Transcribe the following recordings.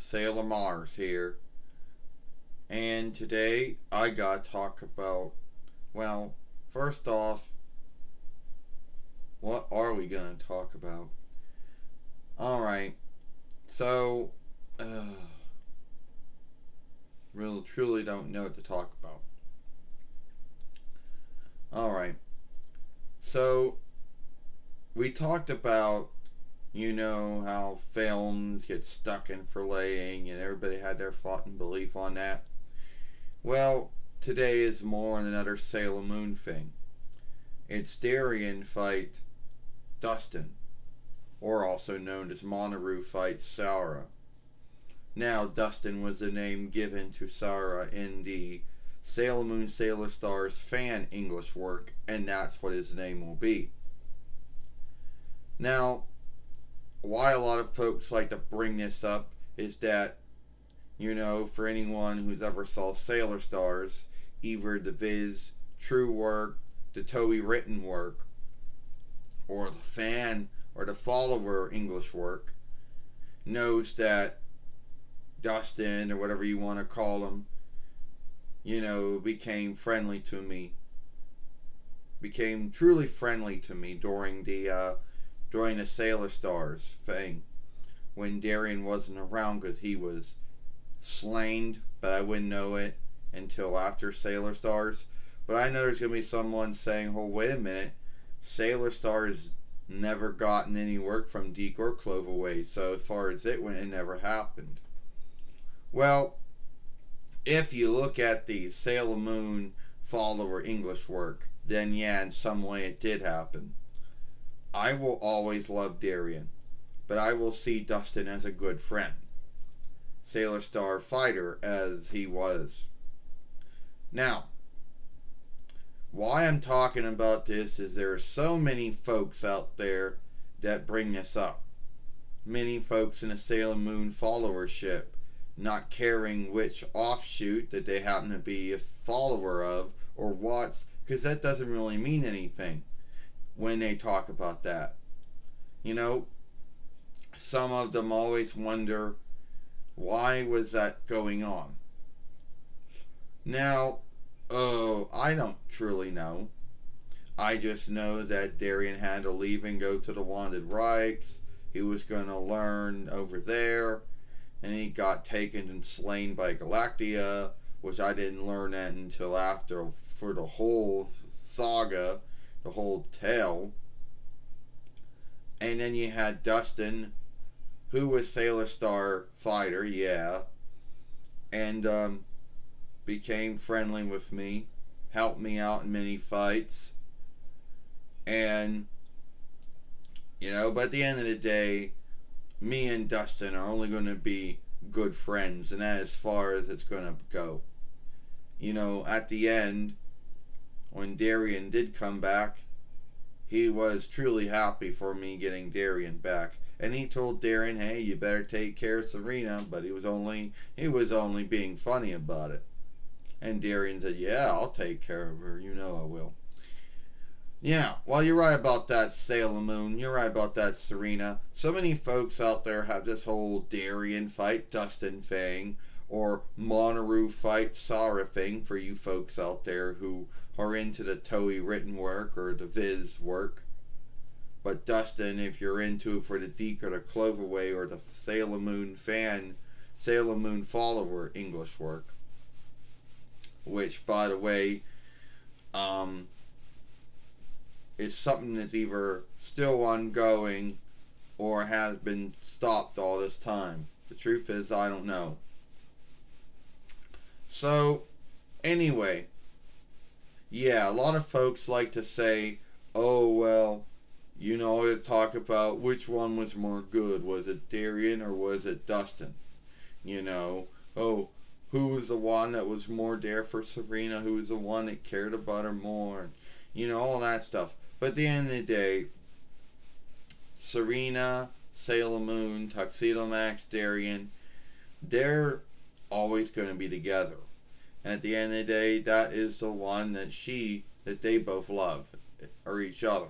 Sailor Mars here, and today I gotta talk about, well, first off, what are we gonna talk about? Alright, so, really truly don't know what to talk about. Alright, so we talked about, how films get stuck in filleting and everybody had their thought and belief on that. Well, today is more on another Sailor Moon thing. It's Darien fight Dustin, or also known as Monaru fights Sarah. Now, Dustin was the name given to Sarah in the Sailor Moon Sailor Stars fan English work, and that's what his name will be. Now, why a lot of folks like to bring this up is that, for anyone who's ever saw Sailor Stars, either the Viz True work, the Toei written work, or the fan or the follower English work, knows that Dustin, or whatever you want to call him, became friendly to me. Became truly friendly to me during the Sailor Stars thing, when Darien wasn't around because he was slain, but I wouldn't know it until after Sailor Stars. But I know there's gonna be someone saying, "Oh, wait a minute, Sailor Stars never gotten any work from Deke or Cloverway, so as far as it went, it never happened." Well, if you look at the Sailor Moon follower English work, then yeah, in some way it did happen. I will always love Darien, but I will see Dustin as a good friend. Sailor Star fighter as he was. Now, why I'm talking about this is there are so many folks out there that bring this up. Many folks in the Sailor Moon followership not caring which offshoot that they happen to be a follower of or what, because that doesn't really mean anything when they talk about that. Some of them always wonder, why was that going on? Now, I don't truly know. I just know that Darien had to leave and go to the Wanted Reichs. He was going to learn over there, and he got taken and slain by Galactia, which I didn't learn that until after, for the whole saga, the whole tale. And then you had Dustin, who was Sailor Star fighter, yeah, and became friendly with me, helped me out in many fights, and but at the end of the day, me and Dustin are only going to be good friends, and that is as far as it's going to go. At the end, when Darien did come back, he was truly happy for me getting Darien back. And he told Darien, "Hey, you better take care of Serena," but he was only being funny about it. And Darien said, "Yeah, I'll take care of her. You know I will." Yeah, well, you're right about that, Sailor Moon. You're right about that, Serena. So many folks out there have this whole Darien fight Dustin thing, or Monaru fight Sarah thing for you folks out there who are into the Toei written work or the Viz work. But Dustin, if you're into it for the Deke or the Cloverway or the Sailor Moon fan, Sailor Moon follower English work, which, by the way, is something that's either still ongoing or has been stopped all this time. The truth is, I don't know. So, anyway, yeah, a lot of folks like to say, "Oh, well, to talk about which one was more good. Was it Darien or was it Dustin? Oh, who was the one that was more there for Serena? Who was the one that cared about her more? All that stuff." But at the end of the day, Serena, Sailor Moon, Tuxedo Max, Darien, they're always going to be together. And at the end of the day, that is the one that they both love, or each other.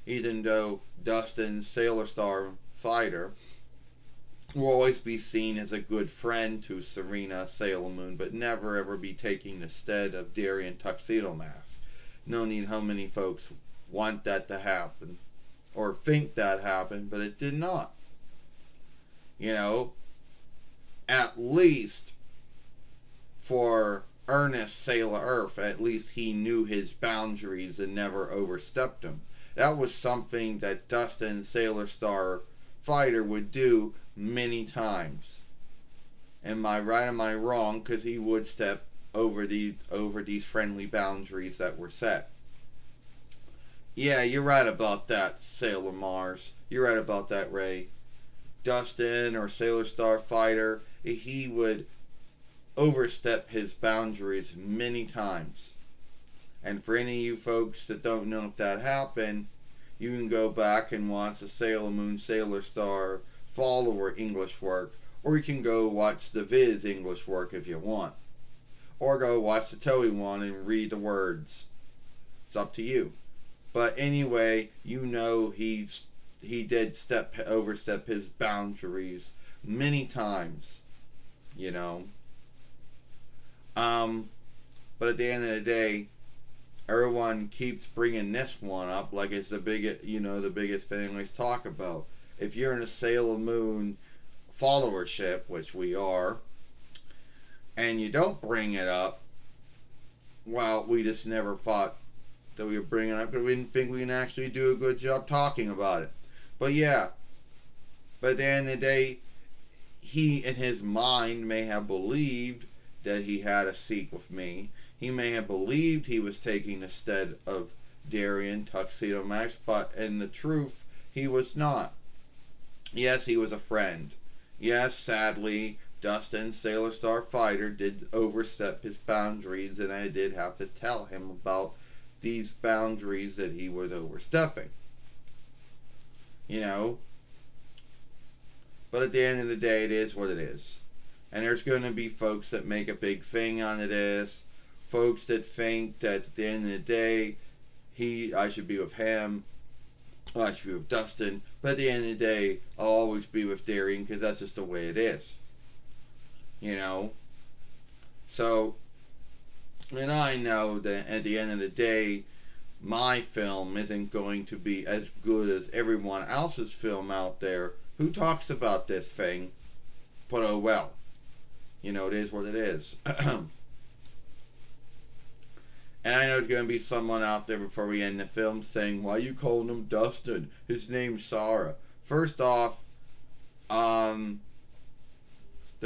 Even though Dustin's Sailor Star fighter will always be seen as a good friend to Serena Sailor Moon, but never ever be taking the stead of Darien Tuxedo Mask. No need how many folks want that to happen or think that happened, but it did not. You know, at least for Ernest Sailor Earth, at least he knew his boundaries and never overstepped them. That was something that Dustin Sailor Star Fighter would do many times. Am I right? Am I wrong? Because he would step over these friendly boundaries that were set. Yeah, you're right about that, Sailor Mars. You're right about that, Ray. Dustin or Sailor Star Fighter, he would overstep his boundaries many times. And for any of you folks that don't know if that happened, you can go back and watch the Sailor Moon, Sailor Star follower English work, or you can go watch the Viz English work if you want, or go watch the Toei one and read the words. It's up to you. But anyway, you know he did overstep his boundaries many times. You know. Um, but at the end of the day, everyone keeps bringing this one up like it's the biggest thing we talk about. If you're in a Sailor Moon followership, which we are, and you don't bring it up, well, we just never thought that we would bring it up because we didn't think we can actually do a good job talking about it. But yeah, but at the end of the day, he in his mind may have believed that he had a seat with me. He may have believed he was taking the stead of Darien Tuxedo Max, but in the truth, he was not. Yes, he was a friend. Yes, sadly, Dustin Sailor Star Fighter did overstep his boundaries, and I did have to tell him about these boundaries that he was overstepping. You know? But at the end of the day, it is what it is. And there's going to be folks that make a big thing on this. Folks that think that at the end of the day, I should be with him. Or I should be with Dustin. But at the end of the day, I'll always be with Darien because that's just the way it is. You know? So, and I know that at the end of the day, my film isn't going to be as good as everyone else's film out there who talks about this thing. But oh well. You know, it is what it is. And I know there's going to be someone out there before we end the film saying, why are you calling him Dustin? His name's Sarah. First off, to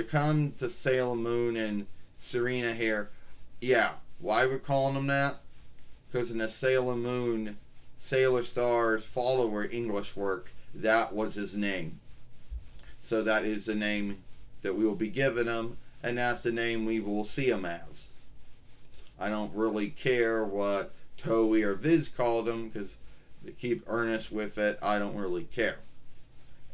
come to Sailor Moon and Serena here, yeah, why we're calling him that? Because in the Sailor Moon, Sailor Star's follower English work, that was his name. So that is the name that we will be giving him, and that's the name we will see him as. I don't really care what Toei or Viz called him, because they keep earnest with it. I don't really care.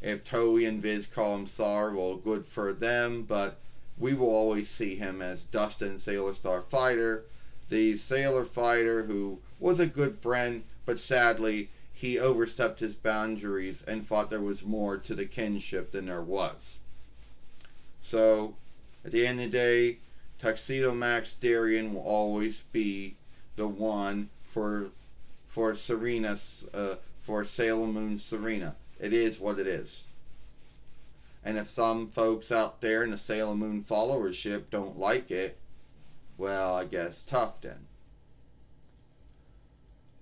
If Toei and Viz call him Thar, well, good for them, but we will always see him as Dustin Sailor Star Fighter, the Sailor Fighter who was a good friend, but sadly, he overstepped his boundaries and thought there was more to the kinship than there was. So, at the end of the day, Tuxedo Max Darien will always be the one for Serena's for Sailor Moon Serena. It is what it is. And if some folks out there in the Sailor Moon followership don't like it, well, I guess tough then.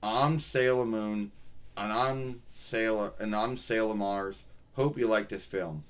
I'm Sailor Moon, and I'm Sailor Mars. Hope you like this film.